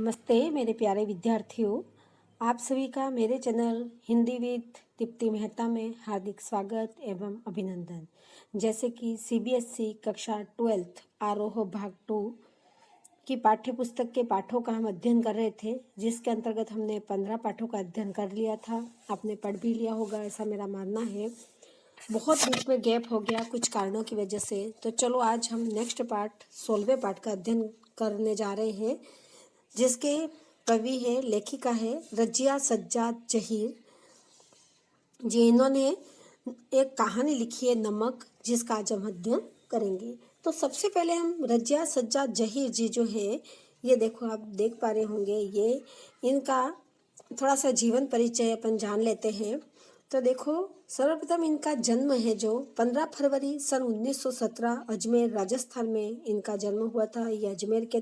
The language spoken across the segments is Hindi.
नमस्ते मेरे प्यारे विद्यार्थियों। आप सभी का मेरे चैनल हिंदी विद दीप्ति मेहता में हार्दिक स्वागत एवं अभिनंदन। जैसे कि सीबीएसई कक्षा 12th आरोह भाग 2 की पाठ्य पुस्तक के पाठों का हम अध्ययन कर रहे थे, जिसके अंतर्गत हमने 15 पाठों का अध्ययन कर लिया था। आपने पढ़ भी लिया होगा ऐसा मेरा मानना है। बहुत बीच में गैप हो गया कुछ कारणों की वजह से। तो चलो आज हम नेक्स्ट पार्ट 16वें पाठ का अध्ययन करने जा रहे हैं, जिसके कवि है, लेखिका है रजिया सज्जाद जहीर जी। इन्होंने एक कहानी लिखी है नमक, जिसका आज हम अध्ययन करेंगे। तो सबसे पहले हम रजिया सज्जाद जहीर जी जो है, ये देखो आप देख पा रहे होंगे, ये इनका थोड़ा सा जीवन परिचय अपन जान लेते हैं। तो देखो, सर्वप्रथम इनका जन्म है जो 15 फरवरी सन 1917 अजमेर राजस्थान में इनका जन्म हुआ था। ये अजमेर के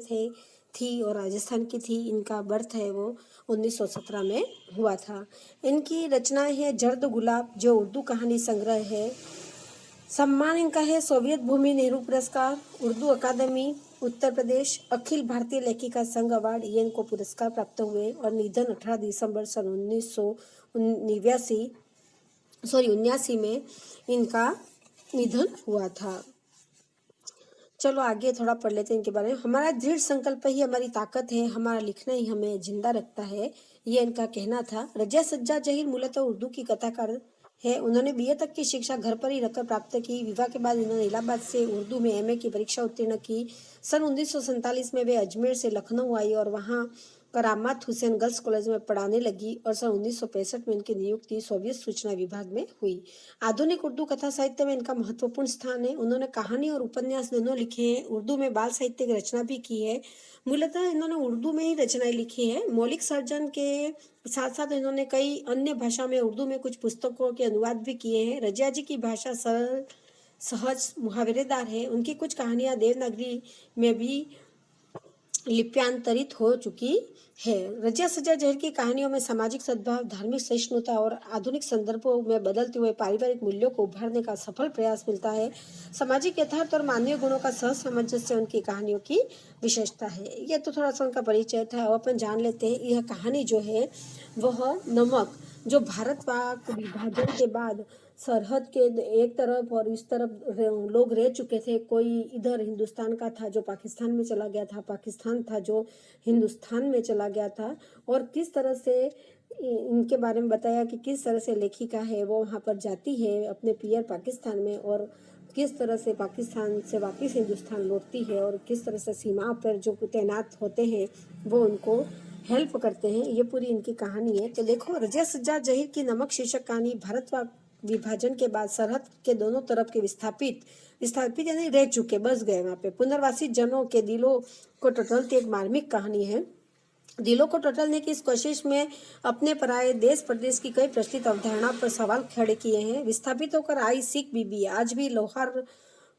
थी और राजस्थान की थी। इनका बर्थ है वो 1917 में हुआ था। इनकी रचनाएं है जर्द गुलाब, जो उर्दू कहानी संग्रह है। सम्मान इनका है सोवियत भूमि नेहरू पुरस्कार, उर्दू अकादमी उत्तर प्रदेश, अखिल भारतीय लेखिका संघ अवार्ड, ये इनको पुरस्कार प्राप्त हुए। और निधन 18 दिसंबर सन 1979 में इनका निधन हुआ था। चलो आगे थोड़ा पढ़ लेते हैं इनके बारे में। हमारा दृढ़ संकल्प ही हमारी ताकत है, हमारा लिखना ही हमें जिंदा रखता है, ये इनका कहना था। रजिया सज्जाद जहीर मूलतः उर्दू की कथाकार है। उन्होंने बीए तक की शिक्षा घर पर ही रहकर प्राप्त की। विवाह के बाद इन्होंने इलाहाबाद से उर्दू में एमए की परीक्षा उत्तीर्ण की। सन 1947 में वे अजमेर से लखनऊ आई और वहाँ करामत हुसैन गर्ल्स कॉलेज में पढ़ाने लगी और सन 1965 में इनकी नियुक्ति सोवियत सूचना विभाग में हुई। आधुनिक उर्दू कथा साहित्य में इनका महत्वपूर्ण स्थान है। उन्होंने कहानी और उपन्यास दोनों लिखे हैं। उर्दू में बाल साहित्य की रचना भी की है। मूलतः इन्होंने उर्दू में ही रचनाएं लिखी है। मौलिक सर्जन के साथ साथ इन्होंने कई अन्य भाषा में उर्दू में कुछ पुस्तकों के अनुवाद भी किए हैं। रजिया जी की भाषा सरल, सहज, मुहावरेदार है। उनकी कुछ कहानियां देवनागरी में भी लिप्यांतरित हो चुकी है। रजिया सज्जाद जहीर की कहानियों में सामाजिक सद्भाव, धार्मिक सहिष्णुता और आधुनिक संदर्भों में बदलते हुए पारिवारिक मूल्यों को उभारने का सफल प्रयास मिलता है। सामाजिक यथार्थ और मानवीय गुणों का सह सामंजस्य उनकी कहानियों की विशेषता है। ये तो थोड़ा सा उनका परिचय था। अब अपन जान लेते हैं यह कहानी जो है वह नमक, जो भारत पाक विभाजन के बाद सरहद के एक तरफ और इस तरफ लोग रह चुके थे। कोई इधर हिंदुस्तान का था जो पाकिस्तान में चला गया था, पाकिस्तान था जो हिंदुस्तान में चला गया था। और किस तरह से इनके बारे में बताया कि किस तरह से लेखिका है वो वहाँ पर जाती है अपने पियर पाकिस्तान में, और किस तरह से पाकिस्तान से वापस हिंदुस्तान लौटती है, और किस तरह से सीमा पर जो तैनात होते हैं वो उनको हेल्प करते हैं। ये पूरी इनकी कहानी है। तो देखो, रजिया सज्जाद जहीर की नमक शीर्षक कहानी भारत विभाजन के बाद सरहद के दोनों तरफ के विस्थापित यानी रह चुके, बस गए वहाँ पे पुनर्वासित जनों के दिलों को टटोलती एक मार्मिक कहानी है। दिलों को टटोलने की इस कोशिश में अपने पराये देश प्रदेश की कई प्रचलित अवधारणा पर सवाल खड़े किए हैं। विस्थापित होकर आई सिख बीबी आज भी लोहार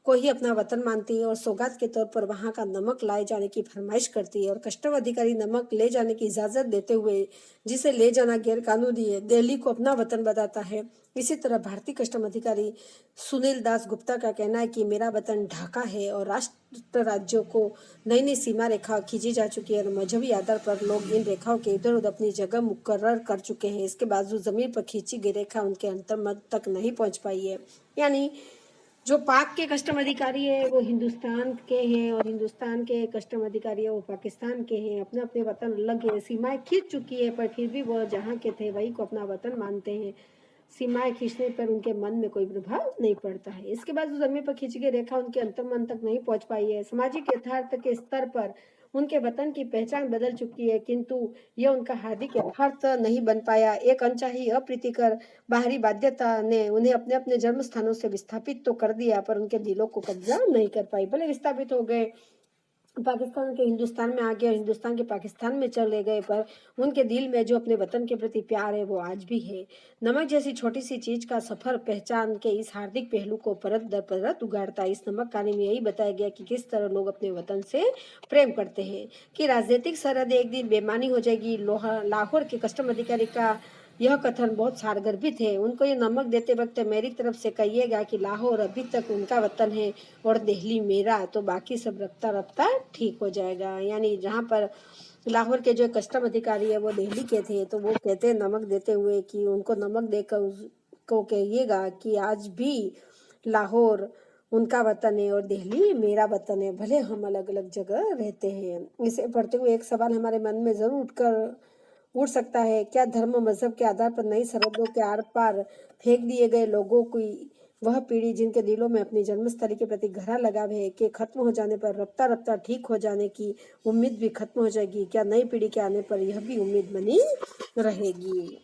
को ही अपना वतन मानती है और सौगात के तौर पर वहां का नमक लाए जाने की फरमाइश करती है। और कस्टम अधिकारी नमक ले जाने की इजाजत देते हुए जिसे ले जाना गैर कानूनी है, दिल्ली को अपना वतन बताता है। इसी तरह भारतीय कस्टम अधिकारी सुनील दास गुप्ता का कहना है कि मेरा वतन ढाका है और राष्ट्र राज्यों को नई नई सीमा रेखा खींची जा चुकी है और मजहबी आधार पर लोग इन रेखाओं के इधर उधर अपनी जगह मुकर्रर कर चुके हैं। इसके बावजूद जमीन पर खींची गई रेखा उनके अंतर्मन तक नहीं पहुंच पाई है। यानी जो पाक के कस्टम अधिकारी है वो हिंदुस्तान के हैं और हिंदुस्तान के कस्टम अधिकारी है वो पाकिस्तान के हैं। अपने अपने वतन अलग है, सीमाएं खींच चुकी है, पर फिर भी वो जहाँ के थे वही को अपना वतन मानते हैं। सीमाएं खींचने पर उनके मन में कोई प्रभाव नहीं पड़ता है। इसके बाद उस जमीन पर खींची गई रेखा उनके अंतर्मन तक नहीं पहुंच पाई है। सामाजिक यथार्थ के स्तर पर उनके वतन की पहचान बदल चुकी है, किंतु यह उनका हार्दिक यथार्थ नहीं बन पाया। एक अनचाही अप्रीतिकर बाहरी बाध्यता ने उन्हें अपने अपने जन्म स्थानों से विस्थापित तो कर दिया, पर उनके दिलों को कब्जा नहीं कर पाई। भले विस्थापित हो गए, पाकिस्तान के हिंदुस्तान में आ गए, हिंदुस्तान के पाकिस्तान में चले गए, पर उनके दिल में जो अपने वतन के प्रति प्यार है वो आज भी है। नमक जैसी छोटी सी चीज का सफर पहचान के इस हार्दिक पहलू को परत दर परत उगाड़ता है। इस नमक कहानी में यही बताया गया कि किस तरह लोग अपने वतन से प्रेम करते हैं, कि राजनीतिक सरहदें एक दिन बेमानी हो जाएगी। लाहौर के कस्टम अधिकारी का यह कथन बहुत सारगर्भित है। उनको ये नमक देते वक्त मेरी तरफ से कहिएगा कि लाहौर अभी तक उनका वतन है और दिल्ली मेरा, तो बाकी सब रफ्ता रफ्ता ठीक हो जाएगा। यानी जहाँ पर लाहौर के जो कस्टम अधिकारी है वो दिल्ली के थे, तो वो कहते हैं नमक देते हुए कि उनको नमक देकर उसको कहिएगा कि आज भी लाहौर उनका वतन है और दिल्ली मेरा वतन है, भले हम अलग अलग जगह रहते हैं। इसे पढ़ते हुए एक सवाल हमारे मन में जरूर उठ सकता है, क्या धर्म मजहब के आधार पर नई सरहदों के आर पार फेंक दिए गए लोगों की वह पीढ़ी जिनके दिलों में अपनी जन्मस्थली के प्रति गहरा लगाव है, कि खत्म हो जाने पर रफ्ता रफ्ता ठीक हो जाने की उम्मीद भी खत्म हो जाएगी? क्या नई पीढ़ी के आने पर यह भी उम्मीद बनी रहेगी?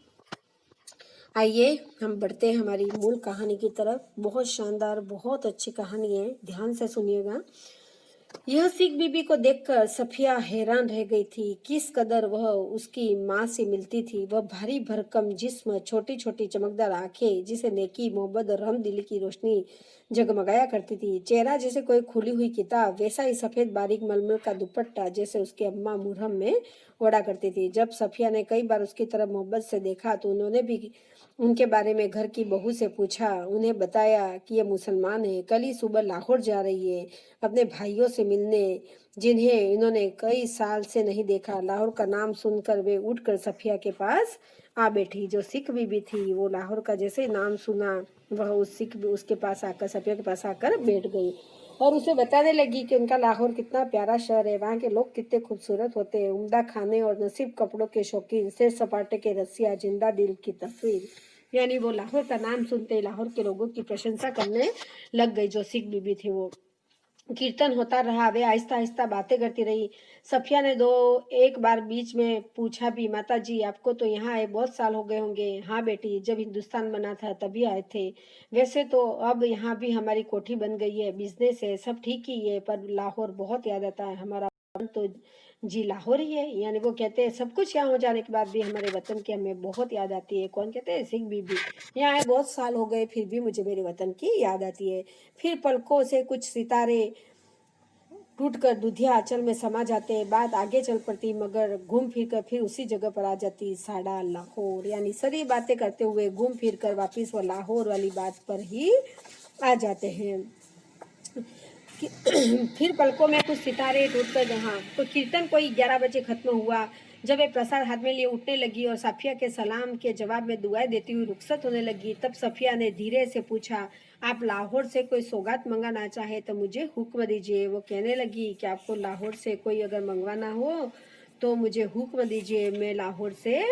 आइए हम बढ़ते हैं हमारी मूल कहानी की तरफ। बहुत शानदार, बहुत अच्छी कहानी है, ध्यान से सुनिएगा। यह सिख बीबी को देखकर सफिया हैरान रह गई थी। किस कदर वह उसकी माँ से मिलती थी। वह भारी भरकम जिस्म, छोटी छोटी चमकदार आंखें जिसे नेकी, मोहब्बत और हमदिली की रोशनी जगमगाया करती थी। चेहरा जैसे कोई खुली हुई किताब, वैसा ही सफेद बारीक मलमल का दुपट्टा जैसे उसकी अम्मा मुहर्रम में ओढ़ा करती थी। जब सफिया ने कई बार उसकी तरफ मोहब्बत से देखा तो उन्होंने भी उनके बारे में घर की बहू से पूछा। उन्हें बताया कि यह मुसलमान है, कल ही सुबह लाहौर जा रही है अपने भाइयों से मिलने, जिन्हें इन्होंने कई साल से नहीं देखा। लाहौर का नाम सुनकर वे उठकर सफिया के पास आ बैठी। जो सिख बीबी थी वो लाहौर का जैसे नाम सुना वह उसके पास आकर, सफिया के पास आकर बैठ गई और उसे बताने लगी कि उनका लाहौर कितना प्यारा शहर है, वहाँ के लोग कितने खूबसूरत होते हैं, उम्दा खाने और नसीब कपड़ों के शौकीन, सैर सपाटे के रसिया, जिंदा दिल की तस्वीर। यानी वो लाहौर का नाम सुनते लाहौर के लोगों की प्रशंसा करने लग गई। जो सिख बीबी थी वो कीर्तन होता रहा, वे आहिस्ता आहिस्ता बातें करती रही। सफिया ने एक बार बीच में पूछा भी, माता जी आपको तो यहाँ आए बहुत साल हो गए होंगे? हाँ बेटी, जब हिंदुस्तान बना था तभी आए थे। वैसे तो अब यहाँ भी हमारी कोठी बन गई है, बिजनेस है, सब ठीक ही है, पर लाहौर बहुत याद आता है। हमारा तो जी लाहौर ही है। यानी वो कहते हैं सब कुछ यहाँ हो जाने के बाद भी हमारे वतन की हमें बहुत याद आती है। कौन कहते हैं? सिख बीबी। यहाँ आए बहुत साल हो गए फिर भी मुझे मेरे वतन की याद आती है। फिर पलकों से कुछ सितारे टूटकर दुधिया आंचल में समा जाते, बात आगे चल पड़ती, मगर घूम फिर कर फिर उसी जगह पर आ जाती, साड़ा लाहौर। यानी सारी बातें करते हुए घूम फिर कर वापिस वो लाहौर वाली बात पर ही आ जाते हैं। फिर पलकों में कुछ सितारे टूटकर, जहाँ तो कीर्तन कोई 11 बजे खत्म हुआ। जब वे प्रसाद हाथ में लिए उठने लगी और सफिया के सलाम के जवाब में दुआएं देती हुई रुखसत होने लगी, तब सफिया ने धीरे से पूछा, आप लाहौर से कोई सौगात मंगाना चाहे तो मुझे हुक्म दीजिए। वो कहने लगी कि आपको लाहौर से कोई अगर मंगवाना हो तो मुझे हुक्म दीजिए, मैं लाहौर से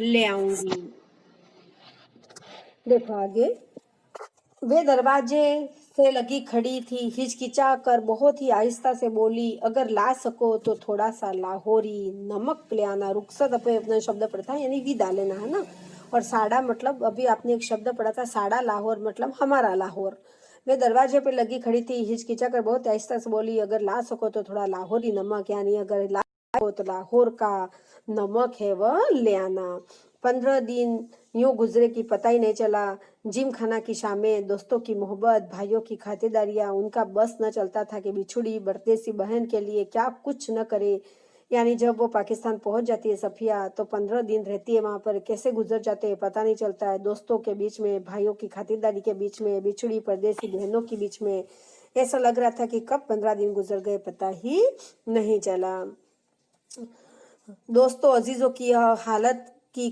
ले आऊंगी। देखो आगे। वे दरवाजे से लगी खड़ी थी, हिचकिचा कर बहुत ही आहिस्ता से बोली, अगर ला सको तो थोड़ा सा लाहौरी नमक ले आना। रुखसत अपने शब्द पढ़ा था, यानी विदा लेना है ना। और साड़ा मतलब अभी आपने एक शब्द पढ़ा था, साड़ा लाहौर मतलब हमारा लाहौर। वे दरवाजे पे लगी खड़ी थी, हिचकिचा कर बहुत आहिस्ता से बोली, अगर ला सको तो थोड़ा लाहौरी नमक, यानी अगर ला सको तो लाहौर का नमक है वह ले आना। 15 दिन यूं गुजरे कि पता ही नहीं चला। जिम खाना की शामें, दोस्तों की मोहब्बत, भाइयों की खातिरदारियां, उनका बस न चलता था कि बिछुड़ी बरदेसी बहन के लिए क्या कुछ न करे। यानी जब वो पाकिस्तान पहुंच जाती है सफिया, तो 15 दिन रहती है वहां पर, कैसे गुजर जाते हैं पता नहीं चलता है। दोस्तों के बीच में, भाइयों की खातिरदारी के बीच में, बिछुड़ी परदेसी बहनों के बीच में, ऐसा लग रहा था कि कब 15 दिन गुजर गए पता ही नहीं चला। दोस्तों अजीजों की यह हालत कि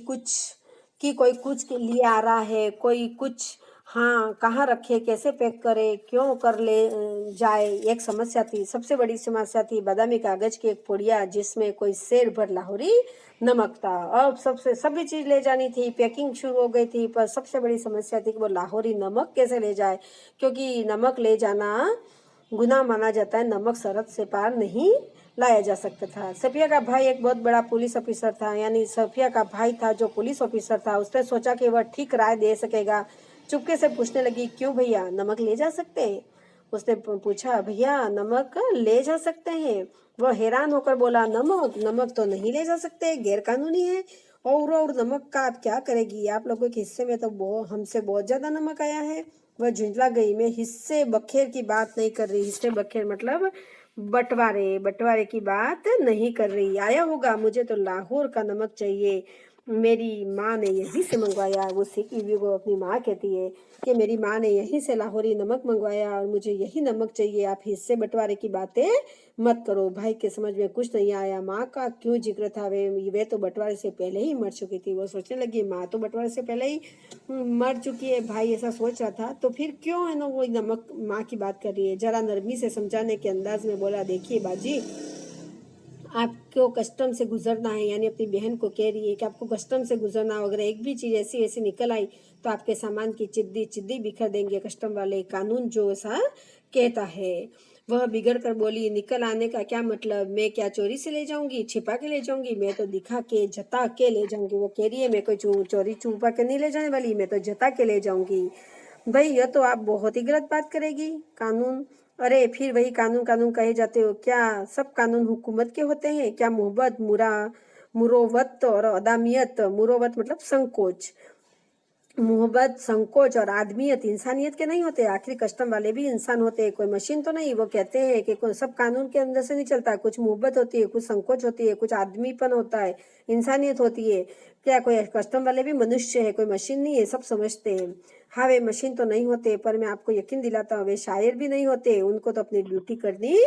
कोई कुछ के लिए आ रहा है, कोई कुछ, हाँ कहाँ रखे, कैसे पैक करे, क्यों कर ले जाए, एक समस्या थी। सबसे बड़ी समस्या थी बादामी कागज की एक पुड़िया जिसमें कोई सेर भर लाहौरी नमक था। अब सभी चीज ले जानी थी, पैकिंग शुरू हो गई थी, पर सबसे बड़ी समस्या थी कि वो लाहौरी नमक कैसे ले जाए, क्योंकि नमक ले जाना गुनाह माना जाता है, नमक सरहद से पार नहीं लाया जा सकता था। सफिया का भाई एक बहुत बड़ा पुलिस ऑफिसर था, यानी सफिया का भाई था जो पुलिस ऑफिसर था। उसने सोचा कि वह ठीक राय दे सकेगा। चुपके से पूछने लगी, क्यों भैया, नमक ले जा सकते हैं? उसने पूछा, भैया नमक ले जा सकते हैं? वह हैरान होकर बोला, नमक नमक तो नहीं ले जा सकते, गैर कानूनी है। और नमक का आप क्या करेगी? आप लोगों के हिस्से में तो हमसे बहुत ज्यादा नमक आया है। वह झुंझला गई। मैं हिस्से बखेर की बात नहीं कर रही। हिस्से बखेर मतलब बंटवारे की बात नहीं कर रही। आया होगा, मुझे तो लाहौर का नमक चाहिए। मेरी माँ ने यहीं से मंगवाया। वो सिख बीवी को अपनी माँ कहती है कि मेरी माँ ने यहीं से लाहौरी नमक मंगवाया और मुझे यही नमक चाहिए, आप हिस्से बंटवारे की बातें मत करो। भाई के समझ में कुछ नहीं आया, माँ का क्यों जिक्र था, वे तो बंटवारे से पहले ही मर चुकी थी। वो सोचने लगी माँ तो बंटवारे से पहले ही मर चुकी है, भाई ऐसा सोच रहा था, तो फिर क्यों है ना वो नमक माँ की बात कर रही है। जरा नरमी से समझाने के अंदाज में बोला, देखिए बाजी, आपको कस्टम से गुजरना है, यानी अपनी बहन को कह रही है कि आपको कस्टम से गुजरना हो, अगर एक भी चीज़ ऐसी ऐसी निकल आई तो आपके सामान की चिद्दी चिद्दी बिखर देंगे कस्टम वाले। कानून जो ऐसा कहता है। वह बिगड़ कर बोली, निकल आने का क्या मतलब, मैं क्या चोरी से ले जाऊंगी, छिपा के ले जाऊंगी, मैं तो दिखा के जता के ले जाऊंगी। वो कह रही है मैं कोई चोरी छुपा के नहीं ले जाने वाली, मैं तो जता के ले जाऊंगी। भाई यह तो आप बहुत ही गलत बात करेगी। कानून, अरे फिर वही कानून कानून कहे जाते हो, क्या सब कानून हुकूमत के होते हैं क्या? मोहब्बत, मुरोवत और अदामियत, मुरोवत मतलब संकोच, मोहब्बत, संकोच और आदमियत इंसानियत के नहीं होते। आखिर कस्टम वाले भी इंसान होते हैं, कोई मशीन तो नहीं। वो कहते हैं कि सब कानून के अंदर से नहीं चलता, कुछ मोहब्बत होती है, कुछ संकोच होती है, कुछ आदमीपन होता है, इंसानियत होती है। क्या कोई कस्टम वाले भी मनुष्य है, कोई मशीन नहीं है, सब समझते हैं। हाँ वे मशीन तो नहीं होते, पर मैं आपको यकीन दिलाता हूँ वे शायर भी नहीं होते, उनको तो अपनी ड्यूटी करनी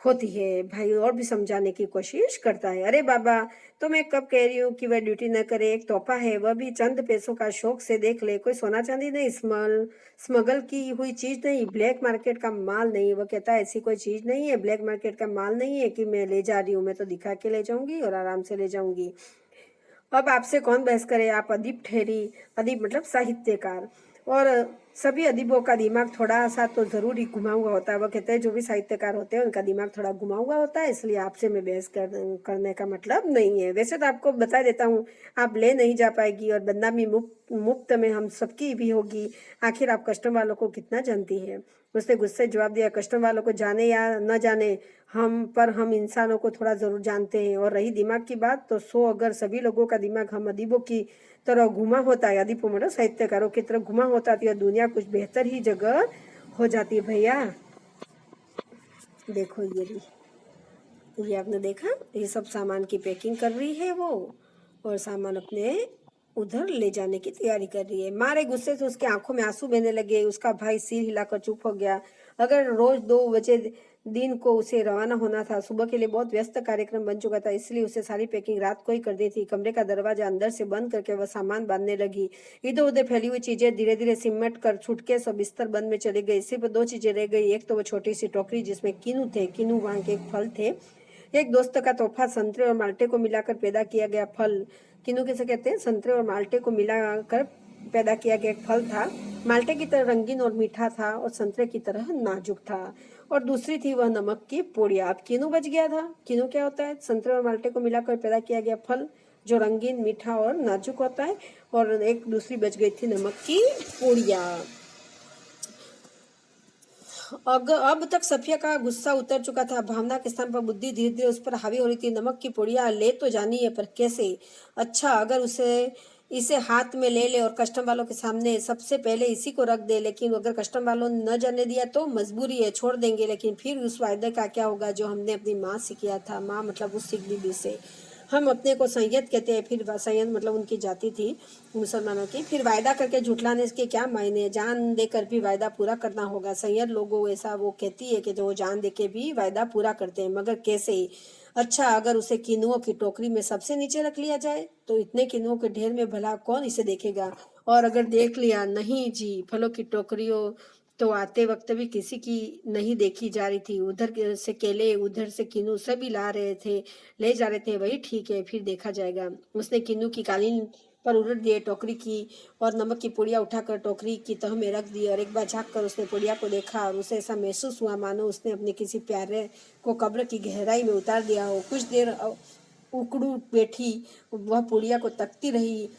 होती है। भाई और भी समझाने की कोशिश करता है, अरे बाबा तो मैं कब कह रही हूँ कि वह ड्यूटी न करे, एक तोहफा है, वह भी चंद पैसों का, शौक से देख ले, कोई सोना चांदी नहीं, स्मगल की हुई चीज नहीं, ब्लैक मार्केट का माल नहीं। वह कहता है ऐसी कोई चीज नहीं है, ब्लैक मार्केट का माल नहीं है कि मैं ले जा रही हूँ, मैं तो दिखा के ले जाऊंगी और आराम से ले जाऊंगी। अब आपसे कौन बहस करे, आप अदीब ठहरी। अदीब मतलब साहित्यकार, और सभी अदीबों का दिमाग थोड़ा सा तो जरूर ही घुमा हुआ होता है। वो कहते हैं जो भी साहित्यकार होते हैं उनका दिमाग थोड़ा घुमा हुआ होता है, इसलिए आपसे मैं बहस करने का मतलब नहीं है। वैसे तो आपको बता देता हूँ, आप ले नहीं जा पाएगी और बदनामी मुफ्त में हम सबकी भी होगी। आखिर आप कस्टम वालों को कितना जानती है? उसने गुस्से जवाब दिया, कस्टम वालों को जाने या न जाने हम इंसानों को थोड़ा जरूर जानते हैं। और रही दिमाग की बात, तो अगर सभी लोगों का दिमाग हम अदीबों की तरह घुमा होता है, अदीबों मतलब साहित्यकारों की तरह घुमा होता है, तो दुनिया कुछ बेहतर ही जगह हो जाती है। भैया देखो ये आपने देखा, ये सब सामान की पैकिंग कर रही है वो, और सामान अपने उधर ले जाने की तैयारी कर रही है। मारे गुस्से से उसके आंखों में आंसू बहने लगे। उसका भाई सिर हिलाकर चुप हो गया। अगर रोज 2 बजे दिन को उसे रवाना होना था, सुबह के लिए बहुत व्यस्त कार्यक्रम बन चुका था, इसलिए उसे सारी पैकिंग रात को ही कर दी थी। कमरे का दरवाजा अंदर से बंद करके वह सामान बांधने लगी। इधर उधर फैली हुई चीजें धीरे धीरे सिमट कर छुटकेस और बिस्तर बंद में चली गई। सिर्फ 2 चीजें रह गई, एक तो वो छोटी सी टोकरी जिसमें किन्नू थे, किन्नू वहां के एक फल थे, एक दोस्त का तोहफा, संतरे और माल्टे को मिलाकर पैदा किया गया फल। किन्नू किसे कहते हैं? संतरे और माल्टे को मिलाकर पैदा किया गया एक फल था। माल्टे की तरह रंगीन और मीठा था और संतरे की तरह नाजुक था। और दूसरी थी वह नमक की पोड़िया। अब किन्नू बच गया था। किन्नू क्या होता है? संतरे और माल्टे को मिलाकर पैदा किया गया फल जो रंगीन, मीठा और नाजुक होता है। और एक दूसरी बच गई थी नमक की पोड़िया। अब तक सफिया का गुस्सा उतर चुका था। भावना के स्थान पर बुद्धि धीरे धीरे उस पर हावी हो रही थी। नमक की पुड़िया ले तो जानी है, पर कैसे? अच्छा अगर इसे हाथ में ले ले और कस्टम वालों के सामने सबसे पहले इसी को रख दे, लेकिन अगर कस्टम वालों ने न जाने दिया तो मजबूरी है, छोड़ देंगे। लेकिन फिर उस वायदे का क्या होगा जो हमने अपनी माँ से किया था? माँ मतलब उस सिख बीबी से। हम अपने को सैयद कहते हैं, फिर सैयद मतलब उनकी जाति थी मुसलमानों की। फिर वायदा करके झुठलाने के क्या मायने? जान देकर भी वायदा पूरा करना होगा। सैयद लोगों ऐसा वो कहती है कि जो जान दे के भी वायदा पूरा करते हैं, मगर कैसे? अच्छा अगर उसे किनुओं की टोकरी में सबसे नीचे रख लिया जाए तो इतने किनुओं के ढेर में भला कौन इसे देखेगा? और अगर देख लिया, नहीं जी, फलों की टोकरियों तो आते वक्त भी किसी की नहीं देखी जा रही थी। उधर से केले, उधर से किन्नू सभी ले जा रहे थे। वही ठीक है, फिर देखा जाएगा। उसने किन्नू की कालीन पर उलट दिए टोकरी की और नमक की पुड़िया उठाकर टोकरी की तह में रख दी। और एक बार झाँक कर उसने पुड़िया को देखा और उसे ऐसा महसूस हुआ मानो उसने अपने किसी प्यारे को कब्र की गहराई में उतार दिया हो। कुछ देर उकड़ू बैठी वह पुड़िया को तकती रही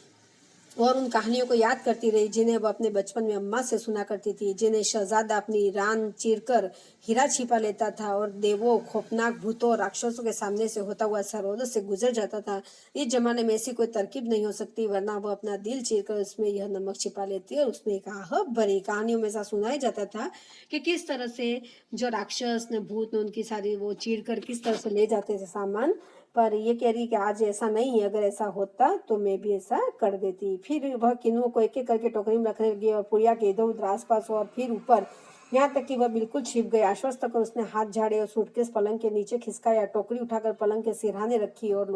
और उन कहानियों को याद करती रही जिन्हें वह अपने बचपन में अम्मा से सुना करती थी, जिन्हें शहजादा अपनी रान चीरकर हीरा छिपा लेता था और देवों, खौफनाक भूतों और राक्षसों के सामने से होता हुआ सरोवर से गुजर जाता था। इस जमाने में ऐसी कोई तरकीब नहीं हो सकती, वरना वह अपना दिल चीरकर उसमें यह नमक छिपा लेती। और उसने कहा भरी कहानियों में ऐसा सुनाया जाता था कि किस तरह से जो राक्षस ने, भूत ने उनकी सारी वो चीर कर किस तरह से ले जाते थे सामान पर ये कह रही कि आज ऐसा नहीं है, अगर ऐसा होता तो मैं भी ऐसा कर देती। फिर वह किनुओं को एक एक करके टोकरी में रखने लगी और पुड़िया के इधर उधर आसपास और फिर ऊपर, यहाँ तक कि वह बिल्कुल छिप गई। आश्वस्त होकर उसने हाथ झाड़े और सूटकेस पलंग के नीचे खिसकाया, टोकरी उठाकर पलंग के सिरहाने रखी और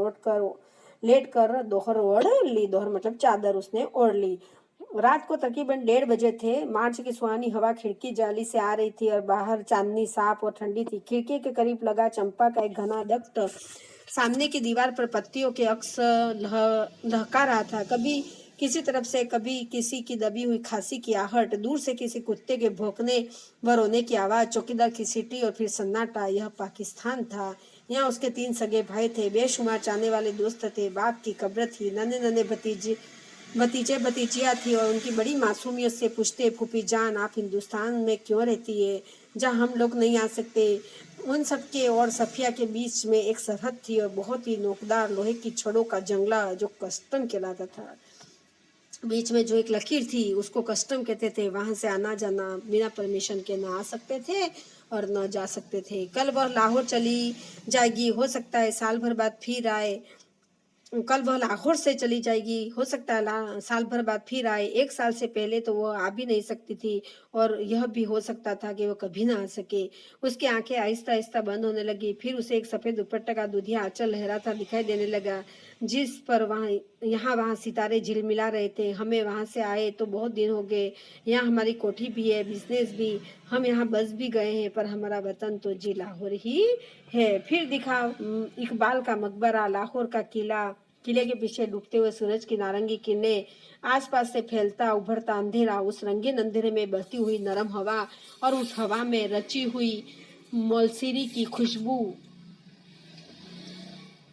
लेट कर दोहर ओढ़ ली। दोहर मतलब चादर उसने ओढ़ ली। रात को तकरीबन 1:30 बजे थे। मार्च की सुहानी हवा खिड़की जाली से आ रही थी और बाहर चांदनी साफ और ठंडी थी। खिड़की के करीब लगा चंपा का एक घना दख्त सामने की दीवार पर पत्तियों के अक्स लहका रहा था। कभी किसी तरफ से, कभी किसी की दबी हुई खांसी की आहट, दूर से किसी कुत्ते के भौंकने व रोने की आवाज, चौकीदार की सीटी और फिर सन्नाटा। यह पाकिस्तान था। यहाँ उसके 3 सगे भाई थे, बेशुमार चाहने वाले दोस्त थे, बाप की कब्र थी, नन्हे नन्हे भतीजे भतीजियाँ थी और उनकी बड़ी मासूमियत से पूछते, फूफी जान आप हिंदुस्तान में क्यों रहती है, जहाँ हम लोग नहीं आ सकते। उन सबके और सफिया के बीच में एक सरहद थी और बहुत ही नोकदार लोहे की छड़ों का जंगला जो कस्टम कहलाता था। बीच में जो एक लकीर थी उसको कस्टम कहते थे। वहां से आना जाना बिना परमिशन के ना आ सकते थे और न जा सकते थे। कल वह लाहौर चली जाएगी, हो सकता है साल भर बाद फिर आए। कल वह लाहौर से चली जाएगी, हो सकता है साल भर बाद फिर आए। 1 साल से पहले तो वह आ भी नहीं सकती थी और यह भी हो सकता था कि वह कभी ना आ सके। उसकी आंखें आहिस्ता आहिस्ता बंद होने लगी। फिर उसे एक सफेद दुपट्टे का दूधिया आंचल लहराता दिखाई देने लगा, जिस पर वहाँ सितारे झिलमिला रहे थे। हमें वहाँ से आए तो बहुत दिन हो गए। यहाँ हमारी कोठी भी है, बिजनेस भी, हम यहाँ बस भी गए हैं, पर हमारा वतन तो जी लाहौर ही है। फिर दिखा इकबाल का मकबरा, लाहौर का किला, किले के पीछे डूबते हुए सूरज की नारंगी किरणें, आसपास से फैलता उभरता अंधेरा, उस रंगीन अंधेरे में बहती हुई नरम हवा और उस हवा में रची हुई मौलसीरी की खुशबू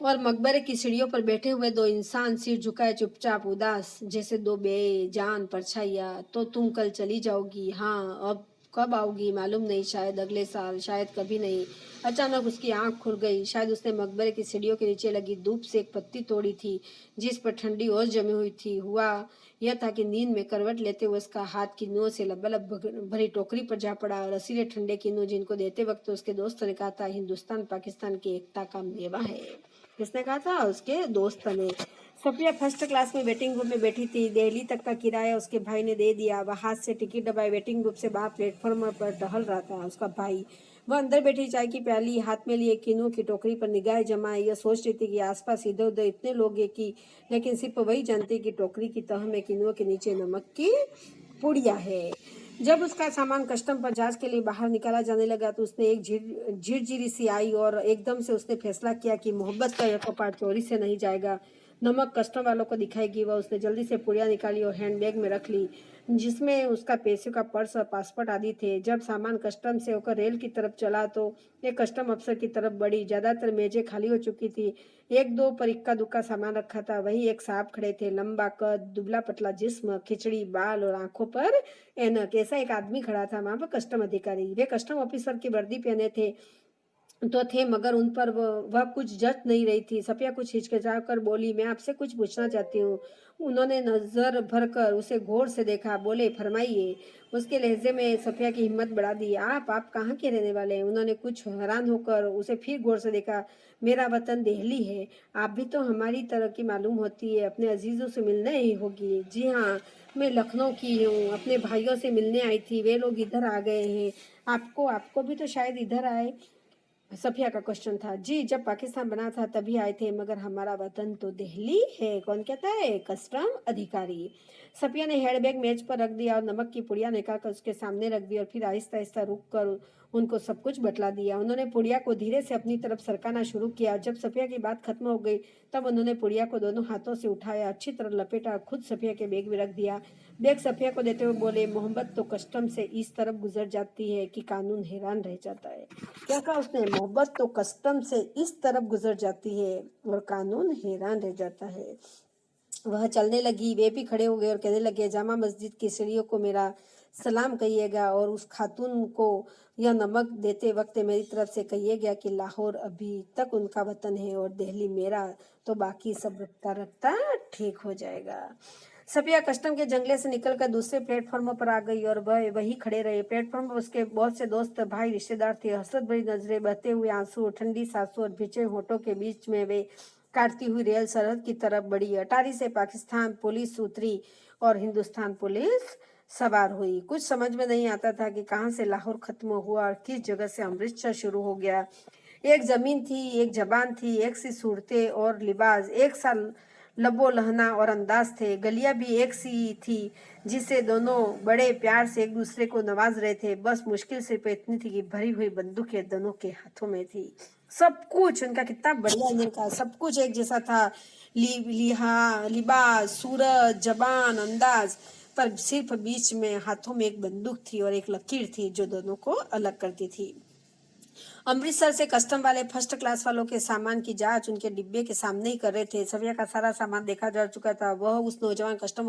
और मकबरे की सीढ़ियों पर बैठे हुए 2 इंसान सिर झुकाए चुपचाप उदास, जैसे 2 बेजान परछाइयाँ। तो तुम कल चली जाओगी? हाँ, अब कब आओगी मालूम नहीं, शायद अगले साल, शायद कभी नहीं। अचानक उसकी आंख खुल गई। शायद उसने मकबरे की सीढ़ियों के नीचे लगी धूप से एक पत्ती तोड़ी थी जिस पर ठंडी ओस जमी हुई थी। हुआ यह था कि नींद में करवट लेते हुए उसका हाथ किन्नुओं से लबालब भरी टोकरी पर जा पड़ा। रसीले ठंडे किन्नु जिनको देते वक्त उसके दोस्त ने कहा था, हिंदुस्तान पाकिस्तान की एकता का मेवा है। किसने कहा था? उसके दोस्त ने। सफिया फर्स्ट क्लास में वेटिंग रूम में बैठी थी। दिल्ली तक का किराया उसके भाई ने दे दिया। वह हाथ से टिकट दबाए वेटिंग रूम से बाहर प्लेटफॉर्म पर टहल रहा था। उसका भाई, वह अंदर बैठी चाय की प्याली हाथ में लिए किन्नू की टोकरी पर निगाह जमाए, यह सोच रही थी कि आसपास इधर उधर इतने लोग हैं कि, लेकिन सिर्फ वही जानती कि टोकरी की तह में किन्नू के नीचे नमक की पुड़िया है। जब उसका सामान कस्टम पर जांच के लिए बाहर निकाला जाने लगा तो उसने एक झिरझिरी सी आई और एकदम से उसने फैसला किया कि मोहब्बत का यह कपाट चोरी से नहीं जाएगा, नमक कस्टम वालों को दिखाएगी। वह उसने जल्दी से पुड़िया निकाली और हैंडबैग में रख ली, जिसमें उसका पैसे का पर्स और पासपोर्ट आदि थे। जब सामान कस्टम से होकर रेल की तरफ चला तो एक कस्टम अफसर की तरफ बढ़ी। ज्यादातर मेजें खाली हो चुकी थी। 1-2 पर इक्का दुक्का सामान रखा था। वही एक साहब खड़े थे, लंबा कद, दुबला पतला जिस्म, खिचड़ी बाल और आंखों पर ऐनक। ऐसा एक आदमी खड़ा था वहां पर, कस्टम अधिकारी। वे कस्टम ऑफिसर की वर्दी पहने थे मगर उन पर वह कुछ जच नहीं रही थी। सफिया कुछ हिचकिचाकर बोली, मैं आपसे कुछ पूछना चाहती हूँ। उन्होंने नजर भरकर उसे गौर से देखा। बोले, फरमाइए। उसके लहजे में सफिया की हिम्मत बढ़ा दी। आप कहाँ के रहने वाले हैं? उन्होंने कुछ हैरान होकर उसे फिर गौर से देखा। मेरा वतन दिल्ली है। आप भी तो हमारी तरह की मालूम होती है, अपने अजीजों से मिलने ही होगी। जी हाँ, मैं लखनऊ की हूँ, अपने भाइयों से मिलने आई थी, वे लोग इधर आ गए हैं। आपको भी तो शायद इधर आए। सफिया का क्वेश्चन था। जी, जब पाकिस्तान बना था तभी आए थे, मगर हमारा वतन तो दिल्ली है। कौन कहता है? कस्टम अधिकारी। सफिया ने हैंडबैग मेज पर रख दिया और नमक की पुड़िया निकाल कर उसके सामने रख दी और फिर आहिस्ता आहिस्ता रुक कर उनको सब कुछ बतला दिया। उन्होंने पुड़िया को धीरे से अपनी तरफ सरकाना शुरू किया। जब सफिया की बात खत्म हो गई तब उन्होंने पुड़िया को दोनों हाथों से उठाया, अच्छी तरह लपेटा और खुद सफिया के बैग में रख दिया। बैग सफिया को देते हुए बोले, मोहब्बत तो कस्टम से इस तरफ गुजर जाती है कि कानून हैरान रह जाता है। क्या कहा उसने? मोहब्बत तो कस्टम से इस तरफ गुजर जाती है और कानून हैरान रह जाता है। वह चलने लगी। वे भी खड़े हो गए और कहने लगे, जामा मस्जिद की सीढ़ियों को मेरा सलाम कहिएगा और उस खातून को यह नमक देते वक्त मेरी तरफ से कहिएगा कि लाहौर अभी तक उनका वतन है और दिल्ली मेरा, तो बाकी सब रखता रखता ठीक हो जाएगा। सफिया कस्टम के जंगले से निकलकर दूसरे प्लेटफॉर्म पर आ गई और वह वहीं खड़े रहे। प्लेटफॉर्म पर उसके बहुत से दोस्त, भाई, रिश्तेदार थे। हसरत भरी नजरें, बहते हुए आंसू, ठंडी सांसों और भिजे होठों के बीच में वे काटती हुई रेल सरहद की तरफ बढ़ी। अटारी से पाकिस्तान पुलिस उतरी और हिंदुस्तान पुलिस सवार हुई। कुछ समझ में नहीं आता था कि कहाँ से लाहौर खत्म हुआ और किस जगह से अमृतसर शुरू हो गया। एक जमीन थी, एक जबान थी, एक सी सूरतें और लिबास, एक सा लबो लहना और अंदाज थे। गलियां भी एक सी थी जिसे दोनों बड़े प्यार से एक दूसरे को नवाज रहे थे। बस मुश्किल सिर्फ इतनी थी कि भरी हुई बंदूकें दोनों के हाथों में थी। सब कुछ उनका कितना बढ़िया, इनका सब कुछ एक जैसा था। लिबास, सूरत, जबान, अंदाज, पर सिर्फ बीच में हाथों में एक बंदूक थी और एक लकीर थी जो दोनों को अलग करती थी। अमृतसर से कस्टम वाले फर्स्ट क्लास वालों के सामान की जांच उनके डिब्बे के सामने ही कर रहे थे। सफिया का सारा सामान देखा जा चुका था। वह उस नौजवान कस्टम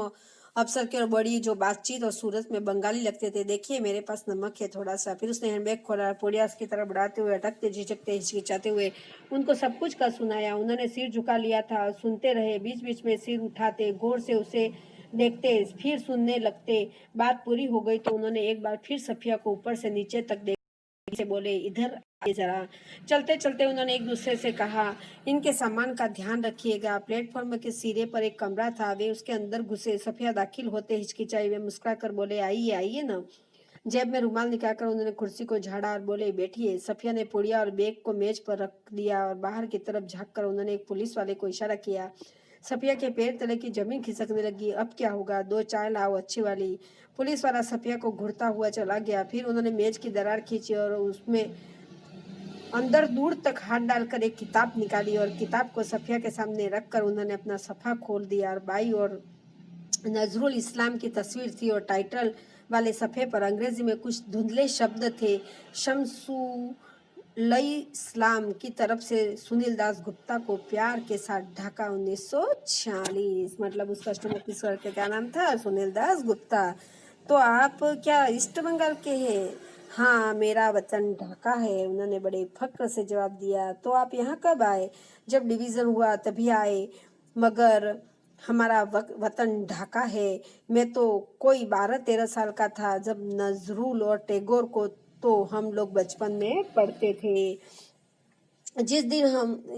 अफसर के और बड़ी जो बातचीत और सूरत में बंगाली लगते थे। देखिए, मेरे पास नमक है थोड़ा सा। फिर उसने हैंडबैग खोला, पोडियास की तरफ बढ़ाते हुए, अटकते झिझकते हिचकिचाते हुए उनको सब कुछ का सुनाया। उन्होंने सिर झुका लिया था, सुनते रहे। बीच बीच में सिर उठाते, गौर से उसे देखते, फिर सुनने लगते। बात पूरी हो गई तो उन्होंने एक बार फिर सफिया को ऊपर से नीचे तक से बोले, इधर आइए जरा। चलते चलते उन्होंने एक दूसरे से कहा, इनके सामान का ध्यान रखिएगा। प्लेटफॉर्म के सिरे पर एक कमरा था, वे उसके अंदर घुसे। सफिया दाखिल होते हिचकिचाई, वे मुस्कुरा कर बोले, आइए आइए ना। जेब में रुमाल निकालकर उन्होंने कुर्सी को झाड़ा और बोले, बैठिए। सफिया ने पुड़िया और बैग को मेज पर रख दिया और बाहर की तरफ झाँक कर उन्होंने एक पुलिस वाले को इशारा किया। सफिया के पैर तले की जमीन खिसकने लगी। अब क्या होगा? 2 चाय लाओ अच्छी वाली। पुलिस वाला सफिया को घूरता हुआ चला गया। फिर उन्होंने मेज की दरार खींची और उसमें अंदर दूर तक हाथ डालकर एक किताब निकाली और किताब को सफिया के सामने रखकर उन्होंने अपना सफ़ा खोल दिया और बाई और नजरुल इस्लाम की तस्वीर थी और टाइटल वाले सफ़े पर अंग्रेजी में कुछ धुंधले शब्द थे। शमसुलई इस्लाम की तरफ से सुनील दास गुप्ता को प्यार के साथ, ढाका 1946। मतलब उस कस्टम ऑफिसर का क्या नाम था? सुनील दास गुप्ता। तो आप क्या ईस्ट बंगाल के हैं? हाँ, मेरा वतन ढाका है, उन्होंने बड़े फक्र से जवाब दिया। तो आप यहाँ कब आए? जब डिवीज़न हुआ तभी आए, मगर हमारा वतन ढाका है। मैं तो कोई 12-13 साल का था जब नजरुल और टैगोर को तो हम लोग बचपन में पढ़ते थे। जिस दिन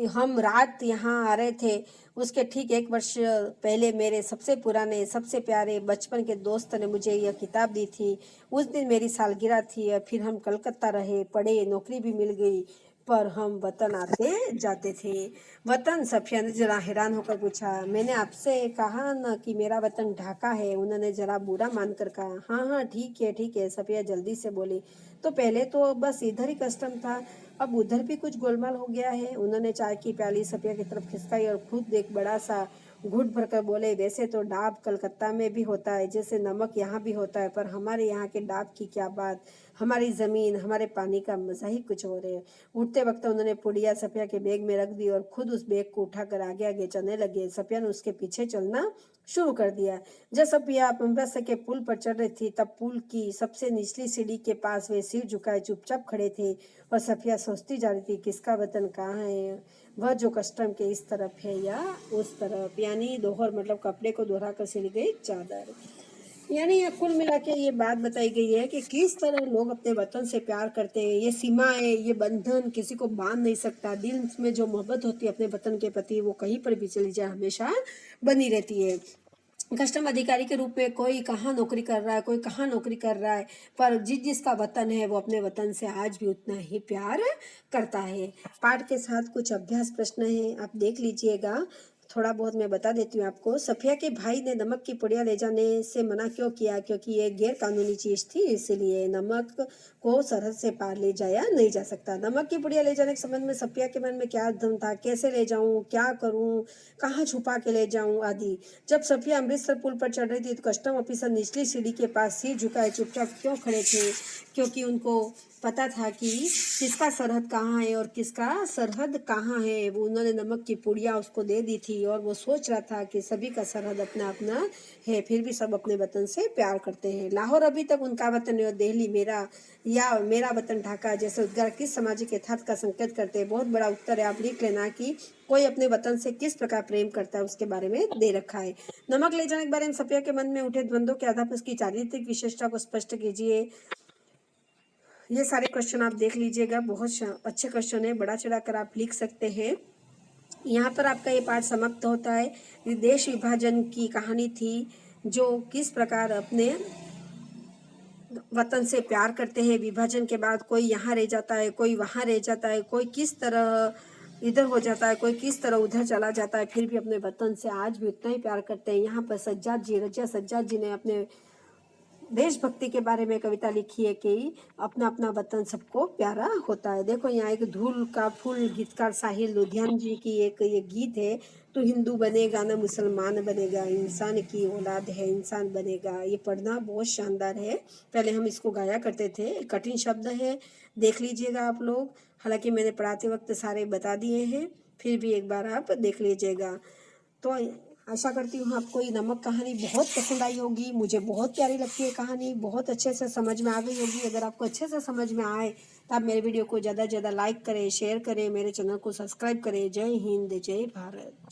हम रात यहाँ आ रहे थे उसके ठीक 1 वर्ष पहले मेरे सबसे पुराने, सबसे प्यारे बचपन के दोस्त ने मुझे यह किताब दी थी। उस दिन मेरी सालगिरह थी और फिर हम कलकत्ता रहे, पढ़े, नौकरी भी मिल गई, पर हम वतन आते जाते थे। वतन? सफिया ने जरा हैरान होकर पूछा। मैंने आपसे कहा न कि मेरा वतन ढाका है, उन्होंने जरा बुरा मानकर कहा। हाँ हाँ, ठीक है ठीक है, सफिया जल्दी से बोली। तो पहले तो बस इधर ही कस्टम था, अब उधर भी कुछ गोलमाल हो गया है। उन्होंने चाय की प्याली सफिया की तरफ खिसकाई और खुद एक बड़ा सा घूंट भरकर बोले, वैसे तो डाब कलकत्ता में भी होता है, जैसे नमक यहाँ भी होता है, पर हमारे यहाँ के डाब की क्या बात। हमारी ज़मीन, हमारे पानी का मज़ा ही कुछ और है। उठते वक्त उन्होंने पुड़िया सफिया के बैग में रख दी और खुद उस बैग को उठाकर आगे आगे चलने लगे। सफिया ने उसके पीछे चलना शुरू कर दिया। जब सफिया अमृतसर के पुल पर चढ़ रही थी तब पुल की सबसे निचली सीढ़ी के पास वे सिर झुकाए चुपचाप खड़े थे और सफिया सोचती जा रही थी, किसका वतन कहाँ है? वह जो कस्टम के इस तरफ है या उस तरफ। यानी दोहर मतलब कपड़े को दोहरा कर सिल गई चादर। यानी कुल मिला के ये बात बताई गई है कि किस तरह लोग अपने वतन से प्यार करते हैं। ये सीमाएं, ये बंधन किसी को बांध नहीं सकता। दिल में जो मोहब्बत होती है अपने वतन के प्रति, वो कहीं पर भी चली जाए हमेशा बनी रहती है। कस्टम अधिकारी के रूप में कोई कहाँ नौकरी कर रहा है, कोई कहाँ नौकरी कर रहा है, पर जिसका वतन है वो अपने वतन से आज भी उतना ही प्यार करता है। पाठ के साथ कुछ अभ्यास प्रश्न है, आप देख लीजिएगा। थोड़ा बहुत मैं बता देती हूँ आपको। सफिया के भाई ने नमक की पुड़िया ले जाने से मना क्यों किया? क्योंकि ये गैर कानूनी चीज़ थी, इसलिए नमक को सरहद से पार ले जाया नहीं जा सकता। नमक की पुड़िया ले जाने के संबंध में सफिया के मन में क्या धम था, कैसे ले जाऊँ, क्या करूँ, कहाँ छुपा के ले जाऊँ आदि। जब सफिया अमृतसर पुल पर चढ़ रही थी तो कस्टम ऑफिसर निचली सीढ़ी के पास सिर झुकाए चुपचाप क्यों खड़े थे? क्योंकि उनको पता था कि किसका सरहद कहाँ है और किसका सरहद कहाँ है। वो उन्होंने नमक की पुड़िया उसको दे दी थी और वो सोच रहा था कि सभी का सरहद अपना अपना है, फिर भी सब अपने वतन से प्यार करते हैं। लाहौर अभी तक उनका वतन है और दिल्ली मेरा, या मेरा वतन ढाका जैसे उद्गार किस सामाजिक यथार्थ का संकेत करते हैं। बहुत बड़ा उत्तर है, आप लिख लेना कि कोई अपने वतन से किस प्रकार प्रेम करता है, उसके बारे में दे रखा है। नमक ले जाने के बारे में सफिया के मन में उठे द्वंद्वों के आधार पर उसकी चारित्रिक विशेषता को स्पष्ट कीजिए। ये सारे क्वेश्चन आप देख लीजिएगा, बहुत अच्छे क्वेश्चन है, बड़ा चढ़ाकर आप लिख सकते हैं। यहाँ पर आपका ये पाठ समाप्त होता है। देश विभाजन की कहानी थी, जो किस प्रकार अपने वतन से प्यार करते हैं। विभाजन के बाद कोई यहाँ रह जाता है, कोई वहाँ रह जाता है, कोई किस तरह इधर हो जाता है, कोई किस तरह उधर चला जाता है, फिर भी अपने वतन से आज भी उतना ही प्यार करते हैं। यहाँ पर सज्जाद जी, रजिया सज्जाद जी ने अपने देशभक्ति के बारे में कविता लिखी है कि अपना अपना वतन सबको प्यारा होता है। देखो यहाँ एक धूल का फूल गीतकार साहिल लुधियान जी की एक ये गीत है, तू हिंदू बनेगा ना मुसलमान बनेगा, इंसान की औलाद है इंसान बनेगा। ये पढ़ना बहुत शानदार है, पहले हम इसको गाया करते थे, कठिन शब्द है, देख लीजिएगा आप लोग। हालांकि मैंने पढ़ाते वक्त सारे बता दिए हैं, फिर भी एक बार आप देख लीजिएगा। तो आशा करती हूँ आपको ये नमक कहानी बहुत पसंद आई होगी। मुझे बहुत प्यारी लगती है कहानी, बहुत अच्छे से समझ में आ गई होगी। अगर आपको अच्छे से समझ में आए तो आप मेरे वीडियो को ज़्यादा से ज़्यादा लाइक करें, शेयर करें, मेरे चैनल को सब्सक्राइब करें। जय हिंद, जय भारत।